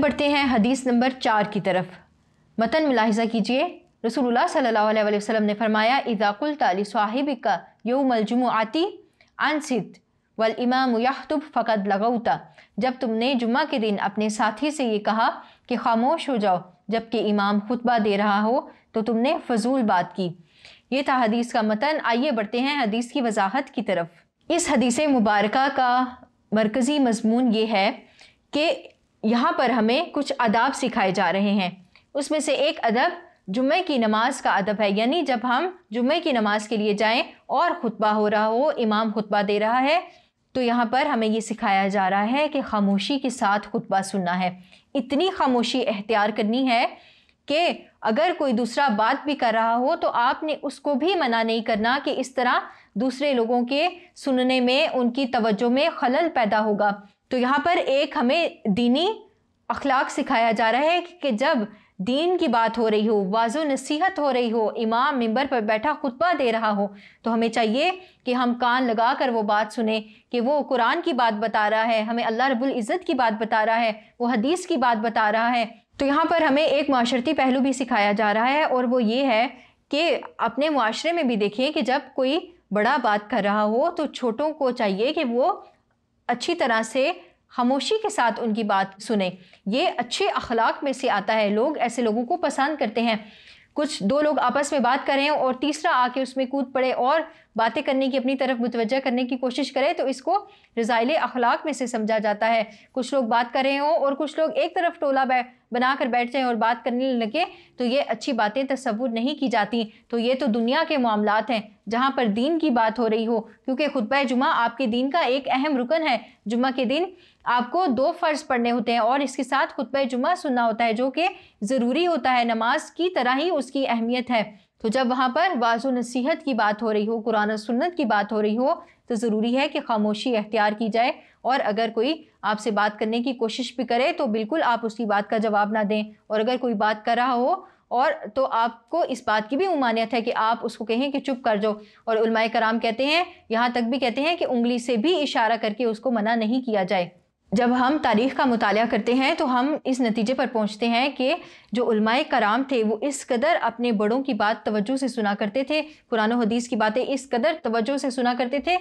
बढ़ते हैं हदीस नंबर 4 की तरफ। मतन मुलाहिज़ा कीजिए, रसूलुल्लाह सल्लल्लाहु अलैहि वसल्लम ने फरमाया, इज़ा क़ुल्ता लिसाहिबिका यौमल जुमुअती अनसित वल इमाम यख्तुब फ़क़द लगौता। जब तुमने जुम्मा के दिन अपने साथी से ये कहा कि खामोश हो जाओ जबकि इमाम खुतबा दे रहा हो, तो तुमने फजूल बात की। ये था हदीस का मतन। आइए बढ़ते हैं हदीस की वजाहत की तरफ। इस हदीस मुबारका का मरकज़ी मज़मून ये है कि यहाँ पर हमें कुछ अदाब सिखाए जा रहे हैं। उसमें से एक अदब जुम्मे की नमाज का अदब है, यानी जब हम जुम्मे की नमाज के लिए जाएं और खुतबा हो रहा हो, इमाम खुतबा दे रहा है, तो यहाँ पर हमें ये सिखाया जा रहा है कि खामोशी के साथ खुतबा सुनना है। इतनी खामोशी इख्तियार करनी है कि अगर कोई दूसरा बात भी कर रहा हो तो आपने उसको भी मना नहीं करना कि इस तरह दूसरे लोगों के सुनने में, उनकी तवज्जो में खलल पैदा होगा। तो यहाँ पर एक हमें दीनी अखलाक सिखाया जा रहा है कि जब दीन की बात हो रही हो, वाज़ो नसीहत हो रही हो, इमाम मिंबर पर बैठा खुतबा दे रहा हो, तो हमें चाहिए कि हम कान लगा कर वो बात सुने कि वो कुरान की बात बता रहा है, हमें अल्लाह रब्बुल इज़्ज़त की बात बता रहा है, वो हदीस की बात बता रहा है। तो यहाँ पर हमें एक माशरती पहलू भी सिखाया जा रहा है, और वो ये है कि अपने मुआशरे में भी देखिए कि जब कोई बड़ा बात कर रहा हो तो छोटों को चाहिए कि वो अच्छी तरह से खामोशी के साथ उनकी बात सुने। ये अच्छे अखलाक में से आता है। लोग ऐसे लोगों को पसंद करते हैं। कुछ दो लोग आपस में बात करें और तीसरा आके उसमें कूद पड़े और बातें करने की, अपनी तरफ मुतवज्जा करने की कोशिश करे, तो इसको रज़ाइल अखलाक में से समझा जाता है। कुछ लोग बात कर रहे हों और कुछ लोग एक तरफ टोला बना कर बैठ जाएं और बात करने लगे, तो ये अच्छी बातें तसव्वुर नहीं की जाती। तो ये तो दुनिया के मामलात हैं जहाँ पर दीन की बात हो रही हो, क्योंकि खुतबा जुमा आपके दीन का एक अहम रुकन है। जुम्मा के दिन आपको 2 फ़र्ज़ पढ़ने होते हैं और इसके साथ खुतबा जुमा सुनना होता है, जो कि ज़रूरी होता है, नमाज की तरह ही उसकी अहमियत है। तो जब वहाँ पर वाज़ो नसीहत की बात हो रही हो, कुरान और सुन्नत की बात हो रही हो, तो ज़रूरी है कि खामोशी इख्तियार की जाए। और अगर कोई आपसे बात करने की कोशिश भी करे तो बिल्कुल आप उसकी बात का जवाब ना दें। और अगर कोई बात कर रहा हो और तो आपको इस बात की भी ममानियत है कि आप उसको कहें कि चुप कर जाओ। और उलमाए कराम कहते हैं, यहाँ तक भी कहते हैं कि उंगली से भी इशारा करके उसको मना नहीं किया जाए। जब हम तारीख़ का मुताला करते हैं तो हम इस नतीजे पर पहुँचते हैं कि जो उलमाए कराम थे वो इस कदर अपने बड़ों की बात तवज्जो से सुना करते थे, कुरान और हदीस की बातें इस कदर तवज्जो से सुना करते थे,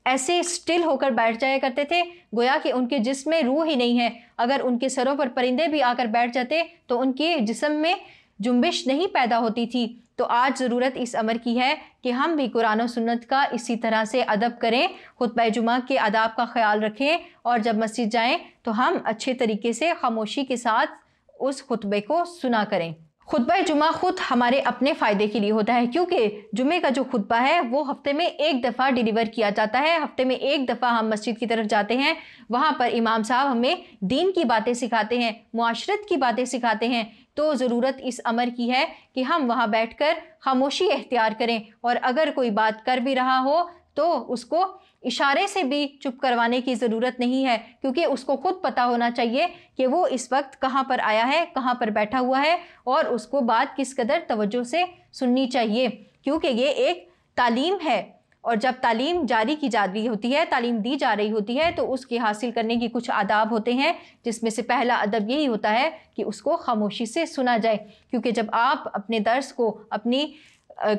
ऐसे स्टिल होकर बैठ जाया करते थे गोया कि उनके जिस्म में रूह ही नहीं है। अगर उनके सरों पर परिंदे भी आकर बैठ जाते तो उनके जिस्म में जुम्बिश नहीं पैदा होती थी। तो आज ज़रूरत इस अमर की है कि हम भी कुरान और सुन्नत का इसी तरह से अदब करें, खुतबा जुमा के आदाब का ख्याल रखें, और जब मस्जिद जाएं तो हम अच्छे तरीके से खामोशी के साथ उस खुतबे को सुना करें। खुतबा जुमा खुद हमारे अपने फ़ायदे के लिए होता है, क्योंकि जुमे का जो खुतबा है वो हफ्ते में एक दफ़ा डिलीवर किया जाता है। हफ्ते में एक दफ़ा हम मस्जिद की तरफ जाते हैं, वहाँ पर इमाम साहब हमें दीन की बातें सिखाते हैं, मुआशरत की बातें सिखाते हैं। तो ज़रूरत इस अमर की है कि हम वहाँ बैठकर खामोशी इख्तियार करें, और अगर कोई बात कर भी रहा हो तो उसको इशारे से भी चुप करवाने की ज़रूरत नहीं है, क्योंकि उसको खुद पता होना चाहिए कि वो इस वक्त कहाँ पर आया है, कहाँ पर बैठा हुआ है, और उसको बात किस कदर तवज्जो से सुननी चाहिए, क्योंकि ये एक तालीम है। और जब तालीम जारी की जा रही होती है, तालीम दी जा रही होती है, तो उसके हासिल करने की कुछ आदाब होते हैं, जिसमें से पहला अदब यही होता है कि उसको खामोशी से सुना जाए। क्योंकि जब आप अपने दर्स को, अपनी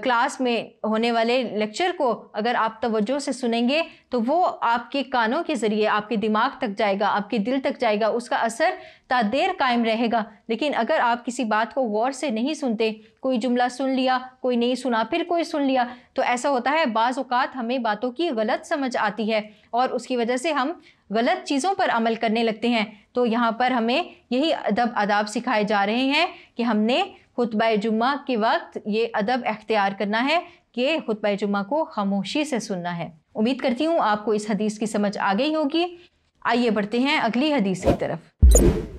क्लास में होने वाले लेक्चर को अगर आप तवज्जो से सुनेंगे तो वो आपके कानों के ज़रिए आपके दिमाग तक जाएगा, आपके दिल तक जाएगा, उसका असर तादेर कायम रहेगा। लेकिन अगर आप किसी बात को गौर से नहीं सुनते, कोई जुमला सुन लिया, कोई नहीं सुना, फिर कोई सुन लिया, तो ऐसा होता है बाज़ औक़ात हमें बातों की गलत समझ आती है और उसकी वजह से हम गलत चीज़ों पर अमल करने लगते हैं। तो यहाँ पर हमें यही अदब आदाब सिखाए जा रहे हैं कि हमने खुतबा जुम्मा के वक्त ये अदब इख्तियार करना है कि खुतबा जुम्मा को खामोशी से सुनना है। उम्मीद करती हूँ आपको इस हदीस की समझ आ गई होगी। आइए बढ़ते हैं अगली हदीस की तरफ।